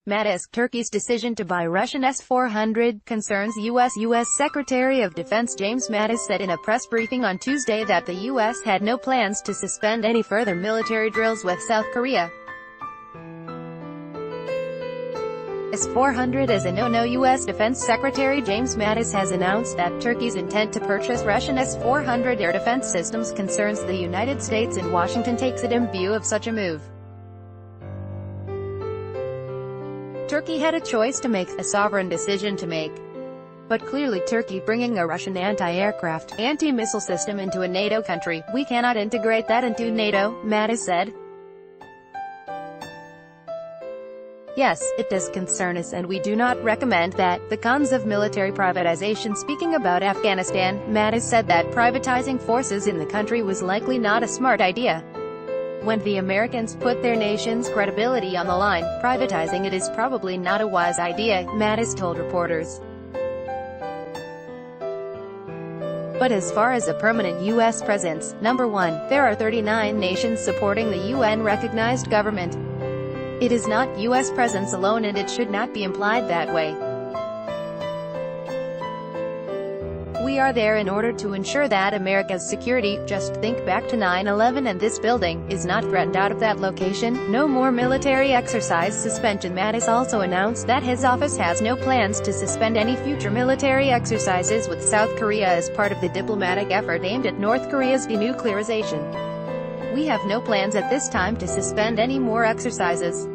Mattis, Turkey's decision to buy Russian S-400 concerns U.S. Secretary of Defense James Mattis said in a press briefing on Tuesday that the U.S. had no plans to suspend any further military drills with South Korea. S-400 is a no-no. U.S. Defense Secretary James Mattis has announced that Turkey's intent to purchase Russian S-400 air defense systems concerns the United States, and Washington takes it in view of such a move. Turkey had a choice to make, a sovereign decision to make. But clearly Turkey bringing a Russian anti-aircraft, anti-missile system into a NATO country, we cannot integrate that into NATO, Mattis said. Yes, it does concern us and we do not recommend that. The cons of military privatization. Speaking about Afghanistan, Mattis said that privatizing forces in the country was likely not a smart idea. When the Americans put their nation's credibility on the line, privatizing it is probably not a wise idea, Mattis told reporters. But as far as a permanent U.S. presence, number one, there are 39 nations supporting the UN-recognized government. It is not U.S. presence alone, and it should not be implied that way. We are there in order to ensure that America's security, just think back to 9/11, and this building, is not threatened out of that location. No more military exercise suspension. Mattis also announced that his office has no plans to suspend any future military exercises with South Korea as part of the diplomatic effort aimed at North Korea's denuclearization. We have no plans at this time to suspend any more exercises.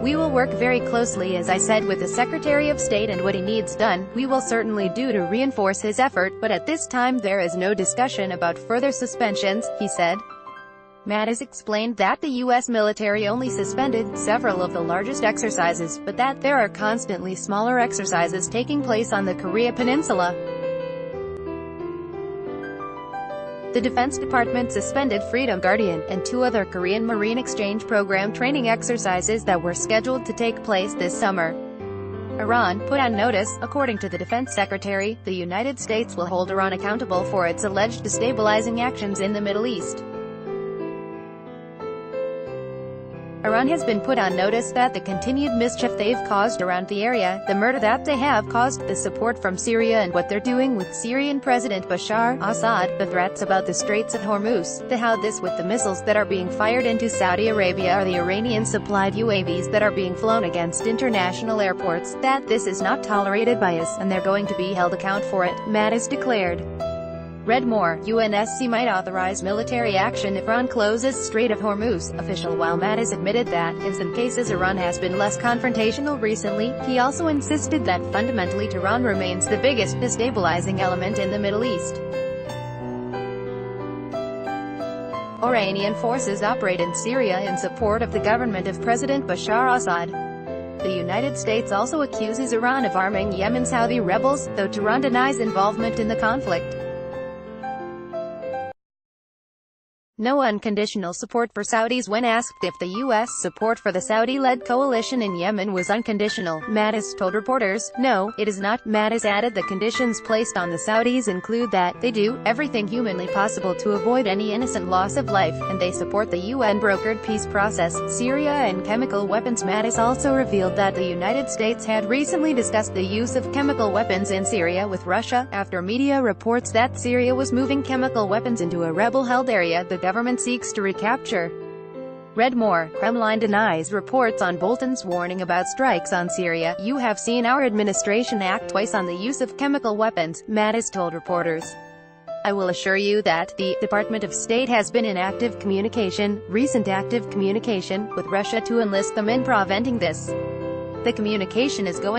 We will work very closely, as I said, with the Secretary of State, and what he needs done, we will certainly do to reinforce his effort, but at this time there is no discussion about further suspensions, he said. Mattis explained that the U.S. military only suspended several of the largest exercises, but that there are constantly smaller exercises taking place on the Korea Peninsula. The Defense Department suspended Freedom Guardian and 2 other Korean Marine Exchange Program training exercises that were scheduled to take place this summer. Iran put on notice. According to the Defense Secretary, the United States will hold Iran accountable for its alleged destabilizing actions in the Middle East. Iran has been put on notice that the continued mischief they've caused around the area, the murder that they have caused, the support from Syria and what they're doing with Syrian President Bashar Assad, the threats about the Straits of Hormuz, the how this with the missiles that are being fired into Saudi Arabia or the Iranian-supplied UAVs that are being flown against international airports, that this is not tolerated by us, and they're going to be held account for it, Mattis declared. Read more. UNSC might authorize military action if Iran closes Strait of Hormuz. Official. While Mattis admitted that, in some cases Iran has been less confrontational recently, he also insisted that fundamentally Tehran remains the biggest destabilizing element in the Middle East. Iranian forces operate in Syria in support of the government of President Bashar Assad. The United States also accuses Iran of arming Yemen's Houthi rebels, though Tehran denies involvement in the conflict. No unconditional support for Saudis. When asked if the U.S. support for the Saudi-led coalition in Yemen was unconditional, Mattis told reporters, "No, it is not." Mattis added the conditions placed on the Saudis include that they do everything humanly possible to avoid any innocent loss of life, and they support the UN-brokered peace process, Syria and chemical weapons. Mattis also revealed that the United States had recently discussed the use of chemical weapons in Syria with Russia, after media reports that Syria was moving chemical weapons into a rebel-held area the government seeks to recapture. Read more. Kremlin denies reports on Bolton's warning about strikes on Syria. You have seen our administration act twice on the use of chemical weapons, Mattis told reporters. I will assure you that the Department of State has been in active communication, recent active communication, with Russia to enlist them in preventing this. The communication is going